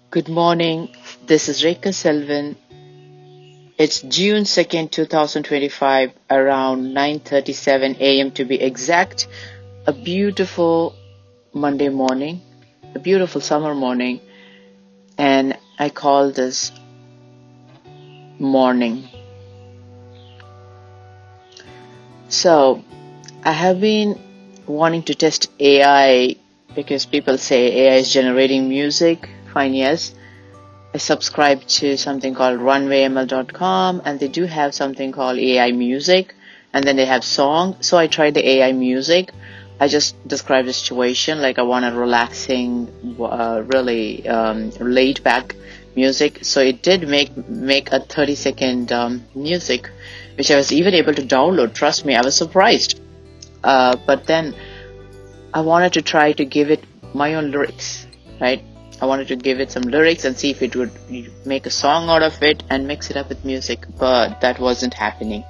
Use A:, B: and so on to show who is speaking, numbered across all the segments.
A: Good morning. This is Rekha Selvan. It's June 2nd, 2025, around 9:37 a.m. to be exact. A beautiful Monday morning, a beautiful summer morning, and I call this morning. So, I have been wanting to test AI because people say AI is generating music. Fine, yes. I subscribe to something called runwayml.com, and they do have something called AI music, and then they have song. So I tried the AI music. I just described the situation like I want a relaxing, really laid back music. So it did make a 30-second music, which I was even able to download. Trust me, I was surprised. But then I wanted to try to give it my own lyrics, right? I wanted to give it some lyrics and see if it would make a song out of it and mix it up with music, but that wasn't happening.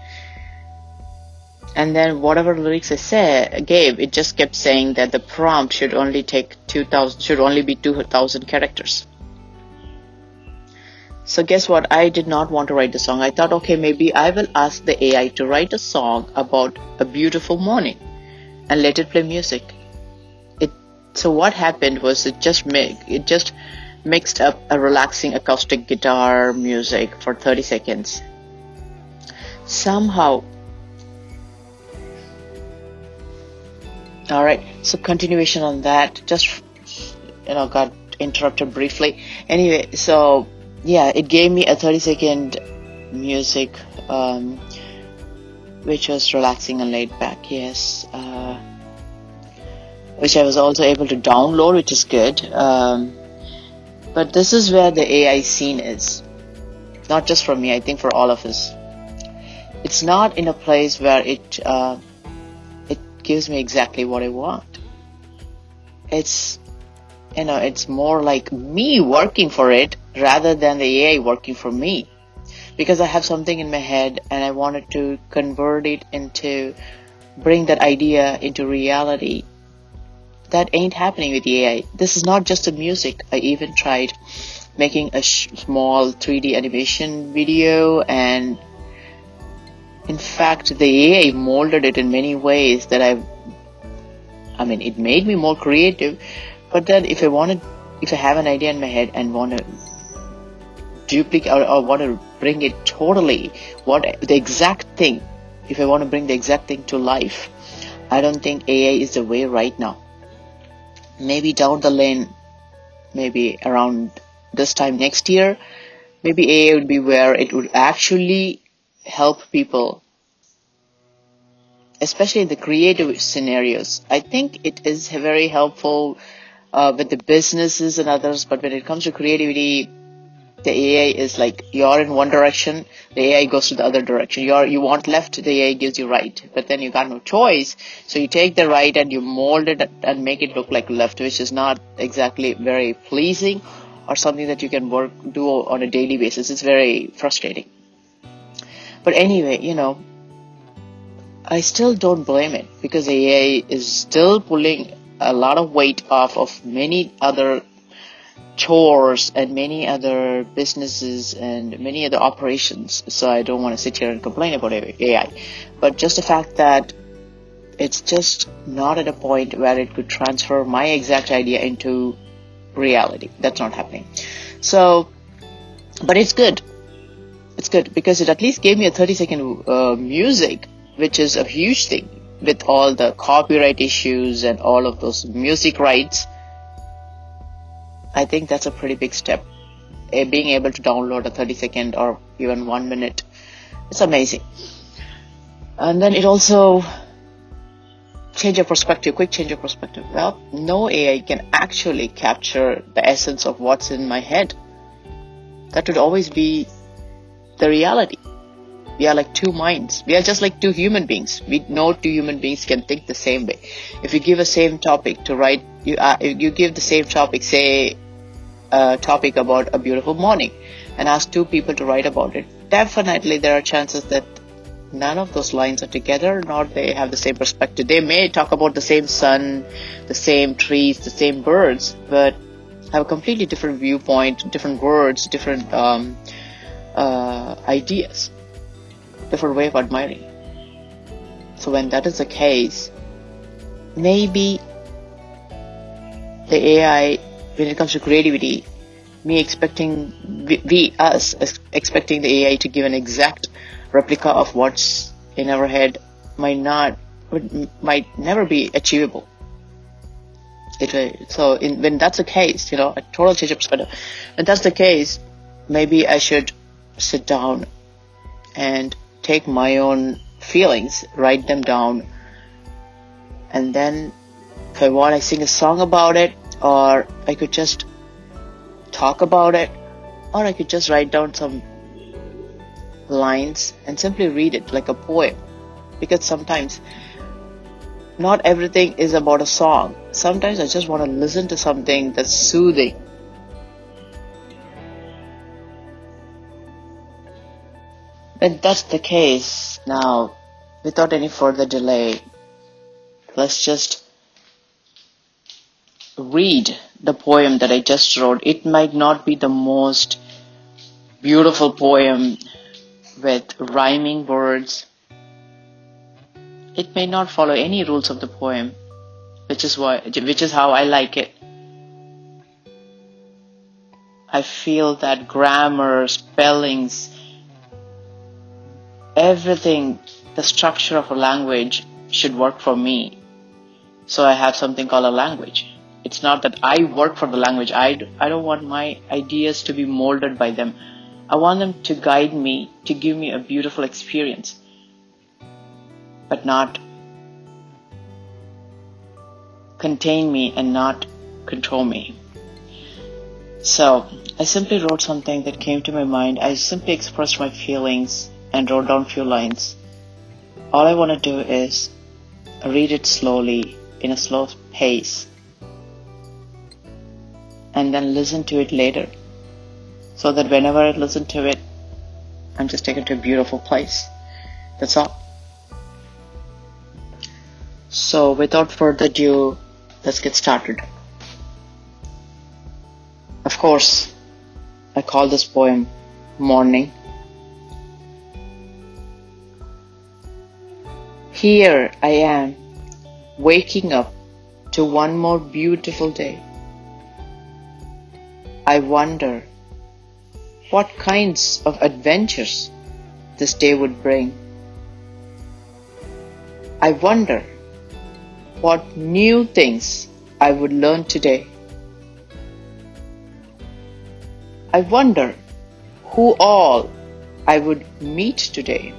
A: And then whatever lyrics I gave, it just kept saying that the prompt should only be 2,000 characters. So guess what? I did not want to write the song. I thought, okay, maybe I will ask the AI to write a song about a beautiful morning and let it play music. So what happened was it just mixed up a relaxing acoustic guitar music for 30 seconds. Somehow, all right. So continuation on that, just got interrupted briefly. Anyway, so yeah, it gave me a 30-second music, which was relaxing and laid back. Yes. Which I was also able to download, which is good. But this is where the AI scene is. Not just for me, I think for all of us. It's not in a place where it gives me exactly what I want. It's more like me working for it rather than the AI working for me. Because I have something in my head and I wanted to convert it bring that idea into reality. That ain't happening with the AI. This is not just the music. I even tried making a small 3D animation video, and in fact the AI molded it in many ways that it made me more creative. But then if I have an idea in my head and want to duplicate or want to bring it totally, the exact thing, if I want to bring the exact thing to life, I don't think AI is the way right now. Maybe down the lane, maybe around this time next year, maybe AI would be where it would actually help people, especially in the creative scenarios. I think it is very helpful with the businesses and others, but when it comes to creativity, the AI is like you're in one direction, the AI goes to the other direction. You want left, the AI gives you right, but then you got no choice. So you take the right and you mold it and make it look like left, which is not exactly very pleasing or something that you can do on a daily basis. It's very frustrating. But anyway, I still don't blame it because AI is still pulling a lot of weight off of many other chores and many other businesses and many other operations. So I don't want to sit here and complain about AI, but just the fact that it's just not at a point where it could transfer my exact idea into reality. That's not happening. So, but it's good. It's good because it at least gave me a 30-second music, which is a huge thing with all the copyright issues and all of those music rights. I think that's a pretty big step. Being able to download a 30-second or even 1 minute, it's amazing. And then it also quick change of perspective. Well, no AI can actually capture the essence of what's in my head. That would always be the reality. We are like two minds. We are just like two human beings. No two human beings can think the same way. If you give a same topic to write, you give the same topic, say a topic about a beautiful morning, and ask two people to write about it, definitely there are chances that none of those lines are together, nor they have the same perspective. They may talk about the same sun, the same trees, the same birds, but have a completely different viewpoint, different words, different ideas, different way of admiring. So when that is the case, maybe the AI, when it comes to creativity, us expecting the AI to give an exact replica of what's in our head might never be achievable. When that's the case, a total change of perspective. When that's the case, maybe I should sit down and take my own feelings, write them down, and then if I want, I sing a song about it, or I could just talk about it, or I could just write down some lines and simply read it like a poem. Because sometimes not everything is about a song. Sometimes I just want to listen to something that's soothing. When that's the case, now, without any further delay, let's just read the poem that I just wrote. It might not be the most beautiful poem with rhyming words. It may not follow any rules of the poem, which is how I like it. I feel that grammar, spellings, everything, the structure of a language should work for me. So I have something called a language. It's not that I work for the language. I don't want my ideas to be molded by them. I want them to guide me, to give me a beautiful experience, but not contain me and not control me. So I simply wrote something that came to my mind. I simply expressed my feelings and wrote down a few lines. All I want to do is read it slowly, in a slow pace, and then listen to it later, so that whenever I listen to it, I'm just taken to a beautiful place. That's all. So without further ado, let's get started. Of course, I call this poem Morning. Here I am, waking up to one more beautiful day. I wonder what kinds of adventures this day would bring. I wonder what new things I would learn today. I wonder who all I would meet today.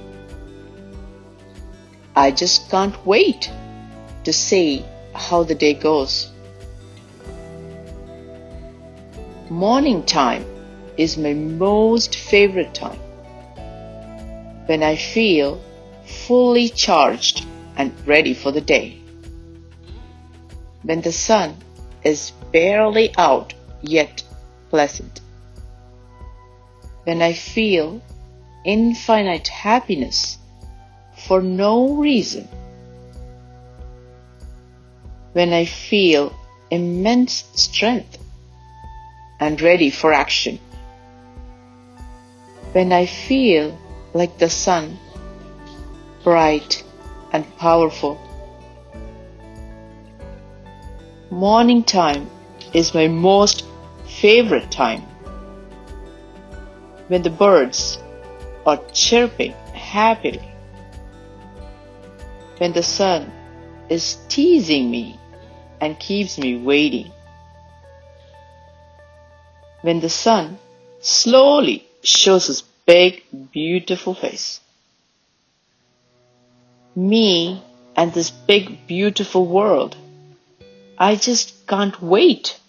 A: I just can't wait to see how the day goes. Morning time is my most favorite time, when I feel fully charged and ready for the day. When the sun is barely out yet pleasant. When I feel infinite happiness for no reason. When I feel immense strength and ready for action. When I feel like the sun, bright and powerful. Morning time is my most favorite time, when the birds are chirping happily. When the sun is teasing me and keeps me waiting. When the sun slowly shows his big, beautiful face. Me and this big, beautiful world. I just can't wait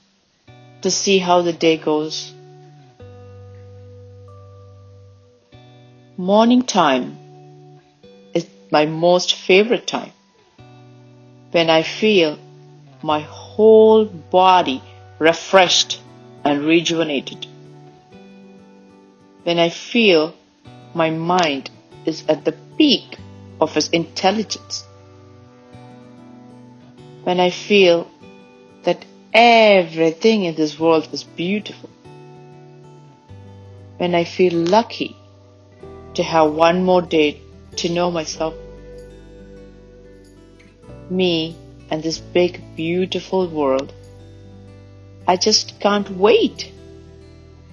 A: to see how the day goes. Morning time is my most favorite time, when I feel my whole body refreshed and rejuvenated. When I feel my mind is at the peak of its intelligence. When I feel that everything in this world is beautiful. When I feel lucky to have one more day to know myself, me, and this big, beautiful world. I just can't wait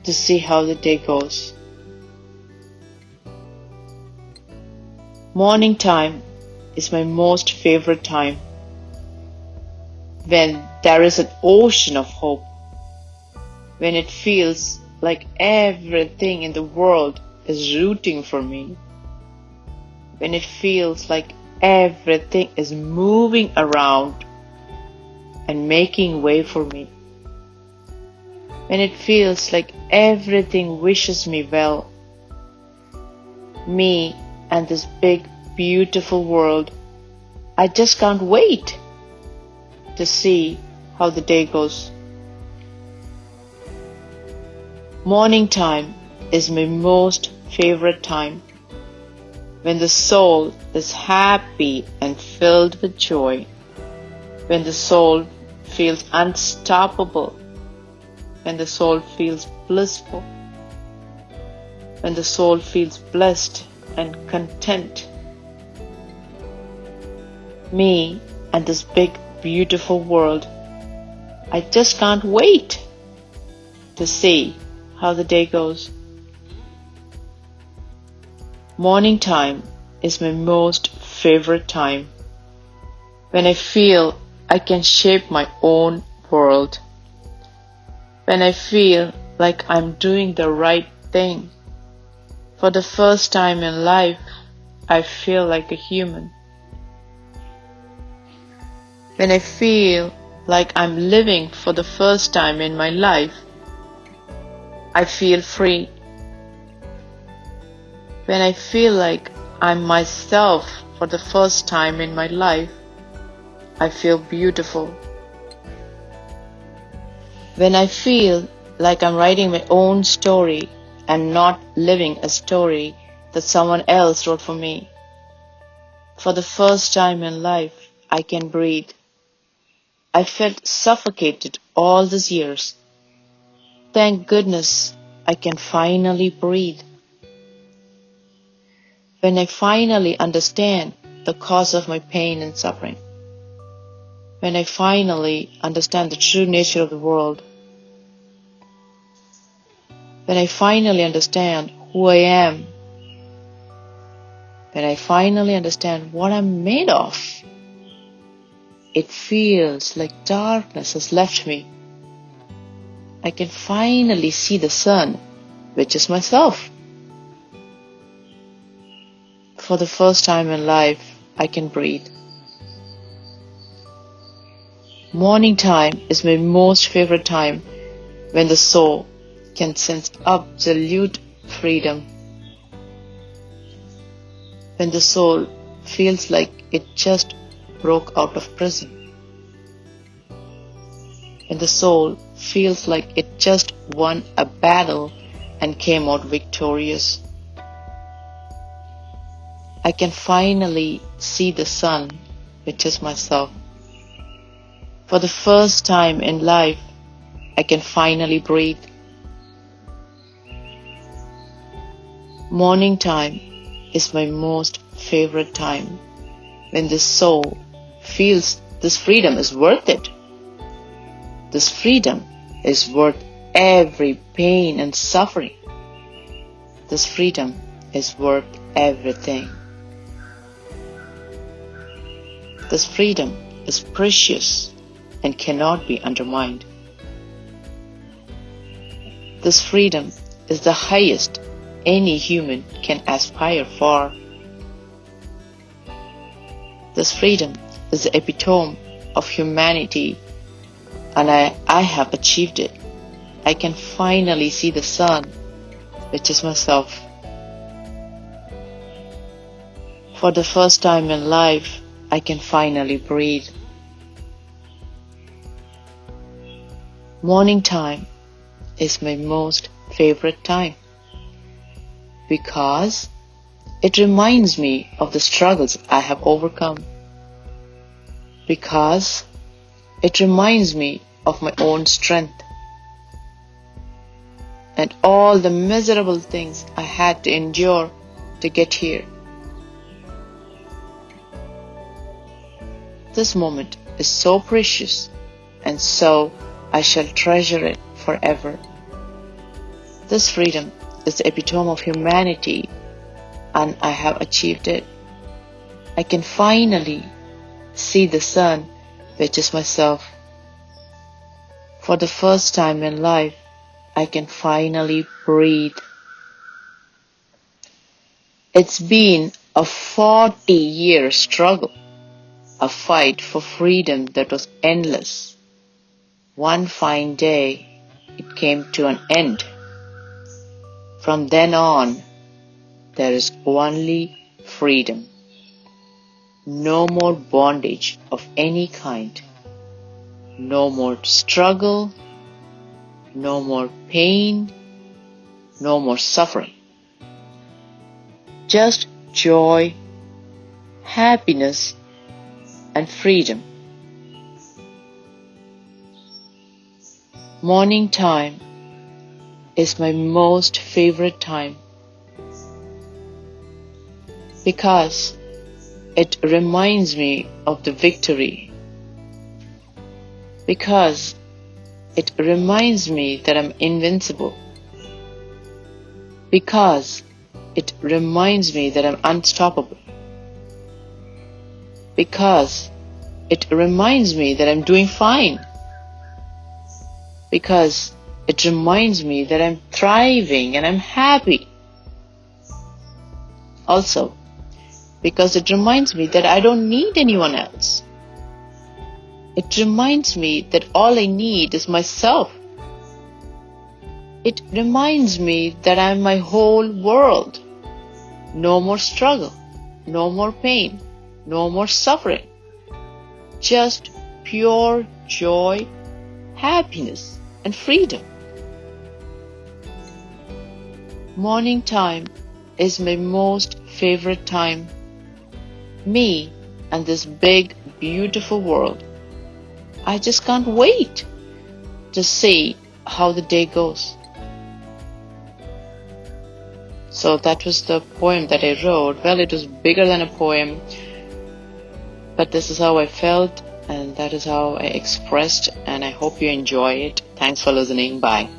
A: to see how the day goes. Morning time is my most favorite time, when there is an ocean of hope, when it feels like everything in the world is rooting for me, when it feels like everything is moving around and making way for me, when it feels like everything wishes me well. Me and this big, beautiful world, I just can't wait to see how the day goes. Morning time is my most favorite time, when the soul is happy and filled with joy, when the soul feels unstoppable, when the soul feels blissful, when the soul feels blessed and content. Me and this big, beautiful world, I just can't wait to see how the day goes. Morning time is my most favorite time, when I feel I can shape my own world, when I feel like I'm doing the right thing. For the first time in life, I feel like a human. When I feel like I'm living for the first time in my life, I feel free. When I feel like I'm myself for the first time in my life, I feel beautiful. When I feel like I'm writing my own story and not living a story that someone else wrote for me, for the first time in life, I can breathe. I felt suffocated all these years. Thank goodness I can finally breathe. When I finally understand the cause of my pain and suffering, when I finally understand the true nature of the world, when I finally understand who I am, when I finally understand what I'm made of, it feels like darkness has left me. I can finally see the sun, which is myself. For the first time in life, I can breathe. Morning time is my most favorite time, when the soul can sense absolute freedom, when the soul feels like it just broke out of prison, when the soul feels like it just won a battle and came out victorious. I can finally see the sun, which is myself. For the first time in life, I can finally breathe. Morning time is my most favorite time, when the soul feels this freedom is worth it. This freedom is worth every pain and suffering. This freedom is worth everything. This freedom is precious and cannot be undermined. This freedom is the highest any human can aspire for. This freedom is the epitome of humanity, and I have achieved it. I can finally see the sun, which is myself. For the first time in life, I can finally breathe. Morning time is my most favorite time, because it reminds me of the struggles I have overcome, because it reminds me of my own strength and all the miserable things I had to endure to get here. This moment is so precious, and so I shall treasure it forever. This freedom is the epitome of humanity, and I have achieved it. I can finally see the sun, which is myself. For the first time in life, I can finally breathe. It's been a 40-year struggle, a fight for freedom that was endless. One fine day, it came to an end. From then on, there is only freedom. No more bondage of any kind. No more struggle. No more pain. No more suffering. Just joy, happiness, and freedom. Morning time is my most favorite time because it reminds me of the victory, because it reminds me that I'm invincible, because it reminds me that I'm unstoppable, because it reminds me that I'm doing fine, because it reminds me that I'm thriving and I'm happy. Also, because it reminds me that I don't need anyone else. It reminds me that all I need is myself. It reminds me that I'm my whole world. No more struggle, no more pain, no more suffering. Just pure joy, happiness, and freedom. Morning time is my most favorite time. Me and this big, beautiful world. I just can't wait to see how the day goes. So that was the poem that I wrote. Well, it was bigger than a poem, but this is how I felt, and that is how I expressed, and I hope you enjoy it. Thanks for listening. Bye.